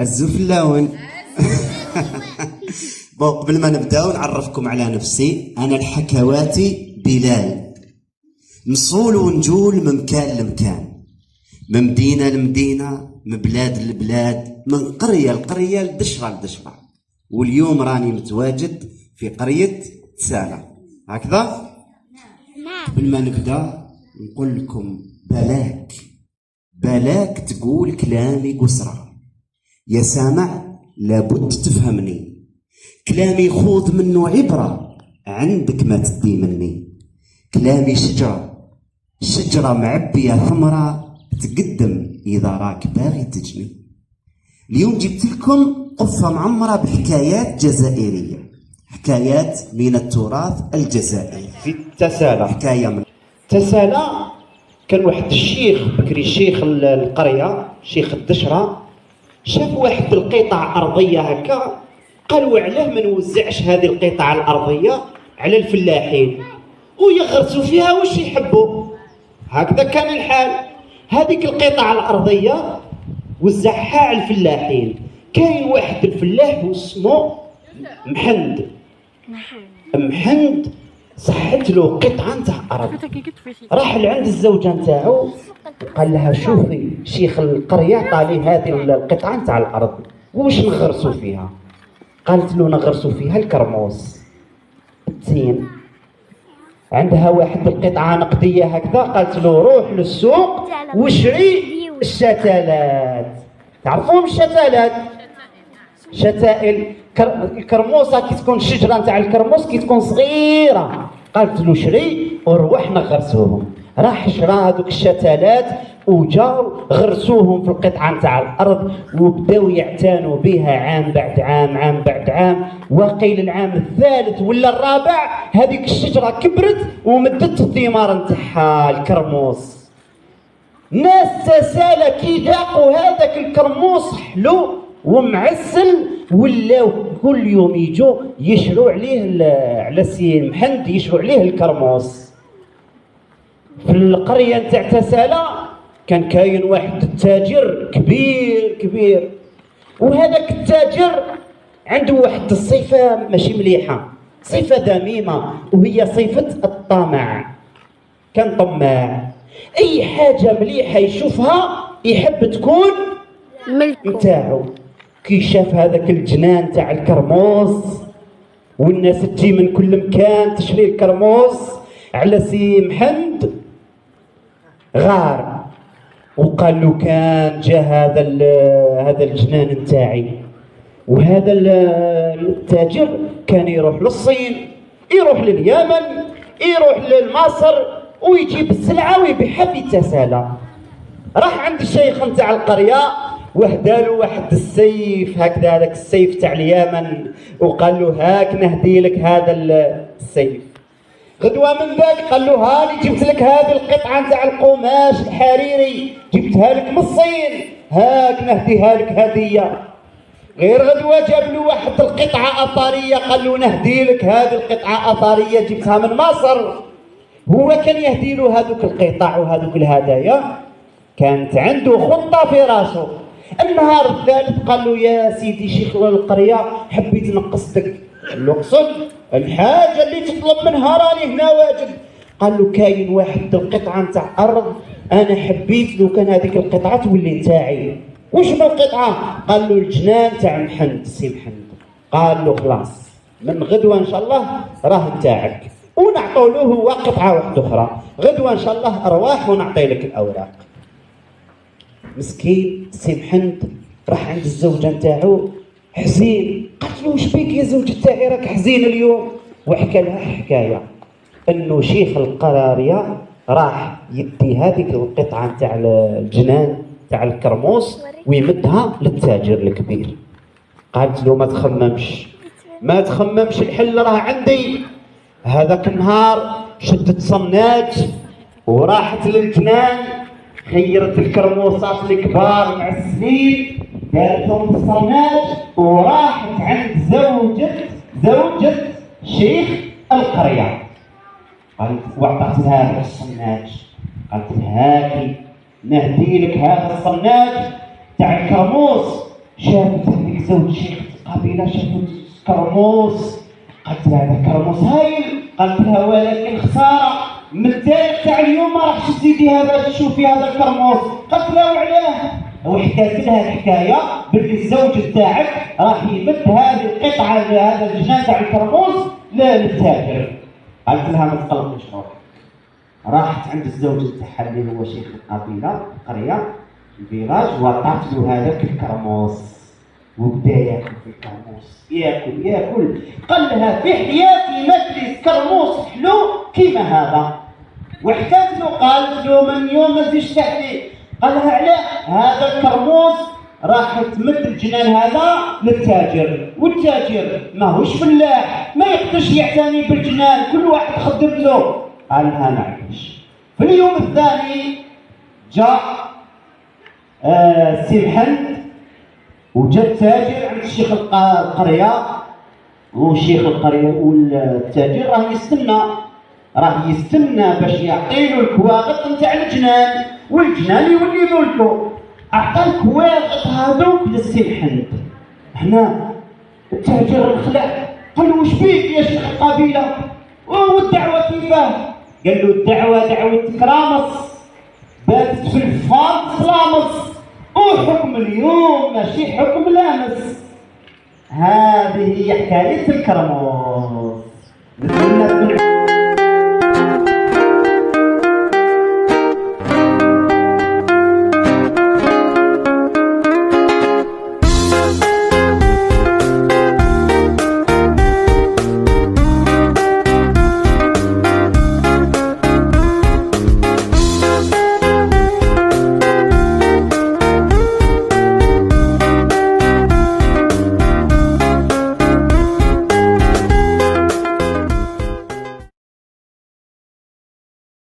الزفلاون. قبل ما نبداو نعرفكم على نفسي. انا الحكواتي بلال، نصول ونجول من مكان لمكان، من مدينه لمدينه، من بلاد لبلاد، من قريه لقريه، لدشره لدشره. واليوم راني متواجد في قريه تسالة. هكذا قبل ما نبدا نقول لكم بلاك تقول كلامي قسرة، يا سامع لابد تفهمني، كلامي خذ منه عبرة، عندك ما تدي مني. كلامي شجرة معبية ثمرة، تقدم إذا راك باغي تجني. اليوم جبت لكم قفة معمرة بحكايات جزائرية، حكايات من التراث الجزائري. في تسالة، حكاية من تسالة كان واحد الشيخ بكري، شيخ القرية، شيخ الدشرة، شاف واحد القطع أرضية هكا، قالوا علاه ما نوزعش هذه القطع الأرضية على الفلاحين ويغرسوا فيها واش يحبوا. هكذا كان الحال. هذيك القطع الأرضية وزعها على الفلاحين. كاين واحد الفلاح واسمه محند صحت له قطعة نتاع أرض. راح لعند الزوجة نتاعو وقال لها شوفي شيخ القرية عطاني هذه القطعة نتاع الأرض، واش نغرسوا فيها؟ قالت له نغرسوا فيها الكرموس، التين. عندها واحد القطعة نقدية هكذا، قالت له روح للسوق واشري الشتلات. تعرفون الشتلات؟ شتائل الكرموسة كي تكون الشجرة نتاع الكرموس كي تكون صغيرة. قالت له شري وروح نغرسوهم. راح شرى هذوك الشتلات وجاو غرسوهم في القطعة نتاع الأرض، وبداو يعتنوا بها عام بعد عام، عام بعد عام. وقيل العام الثالث ولا الرابع هذيك الشجرة كبرت ومدت الثمار نتاعها الكرموس. ناس تسالى كي ذاقوا هذاك الكرموس حلو ومعسل، ولاو كل يوم يجوا يشروا عليه على سي محمد، يشروا عليه الكرموس. في القرية نتاع تسالى كان كاين واحد التاجر كبير، وهذاك التاجر عنده واحد الصفة ماشي مليحة، صفة ذميمة، وهي صفة الطمع. كان طماع، أي حاجة مليحة يشوفها يحب تكون ملكه. كي شاف هذاك الجنان تاع الكرموس والناس تجي من كل مكان تشري الكرموس على سي محمد، غار وقال له كان جا هذا الجنان نتاعي. وهذا التاجر كان يروح للصين، يروح لليمن، يروح لمصر، ويجيب السلعة ويبيعها في تسالى. راح عند الشيخ نتاع القرية وهدالو واحد السيف هكذا، هذاك السيف تاع اليمن، وقال له هاك نهدي لك هذا السيف. غدوة من ذاك قال له هاني جبت لك هذه القطعة نتاع القماش الحريري، جبتها لك من الصين، هاك نهديها لك هدية. غير غدوة جاب له واحد القطعة أثرية، قال له نهدي لك هذه القطعة أثرية جبتها من مصر. هو كان يهدي له هذوك القطع وهذوك الهدايا، كانت عنده خطة في راسه. النهار الثالث قال له يا سيدي شيخ القرية حبيت نقصدك. قال له اقصد الحاجة اللي تطلب منها راني هنا واجد. قال له كاين واحد القطعة نتاع أرض أنا حبيت لو كان هذيك القطعة تولي نتاعي. وشنو القطعة؟ قال له الجنان تاع محمد، سي محمد. قال له خلاص من غدوة إن شاء الله راه نتاعك، ونعطوا له هو قطعة واحدة أخرى. غدوة إن شاء الله أرواح ونعطي لك الأوراق. مسكين سي محمد راح عند الزوجة نتاعو حزين. قالت له واش بيك يا زوجة تاعي راك حزين اليوم؟ وحكى لها حكاية انه شيخ القرية راح يدي هذيك القطعة نتاع الجنان تاع الكرموس ويمدها للتاجر الكبير. قالت له ما تخممش الحل راه عندي. هذاك النهار شدت صناج وراحت للجنان، خيرت الكرموسات الكبار مع السنين، دارتهم الصناج وراحت عند زوجة شيخ القرية. قالت وعطت لها الصناج، قالت هاكي نهدي لك هذا الصناج تاع الكرموس، شافت هذيك زوج شيخ القبيله، شافت كرموس، قالت لها هذا كرموس هايل، قالت لها ولكن خساره من التاريخ تاع اليوم ما راحش تزيدي هذا تشوفي هذا الكرموس. قالت لها وعلاه؟ وحكات لها الحكايه باللي الزوج تاعك راح يمد هذه القطعه هذا الجنان تاع الكرموس للتاجر. قالت لها ما تقلقيش روحي. راحت عند الزوج تاعها اللي هو شيخ القبيله القريه الفيلاج، وعطات له هذاك الكرموس وبدا ياكل في الكرموس، ياكل. قال لها في حياتي ما كليت كرموس حلو كيما هذا. وحكات له قالت له من يوم ما تزيدش تحلي. قال لها علاه؟ هذا الكرموس راح تمد الجنان هذا للتاجر، والتاجر ماهوش فلاح ما يقدرش يعتني بالجنان، كل واحد خدمته. قال لها معليش. في اليوم الثاني جاء سي محمد وجا التاجر عند شيخ القريه، وشيخ القريه والتاجر راه يستنى باش يعطيله الكواغط نتاع الجنان، والجنان يولي ملكه. اعطى الكواغط هذوك للسي محمد. هنا التاجر انخلع، قال له واش بيك يا شيخ القبيله؟ والدعوه كيفاه؟ قال له الدعوه دعوه كرامس باتت في الفار سلامس، وحكم اليوم ماشي حكم الامس. هذه هي حكايه الكرموس.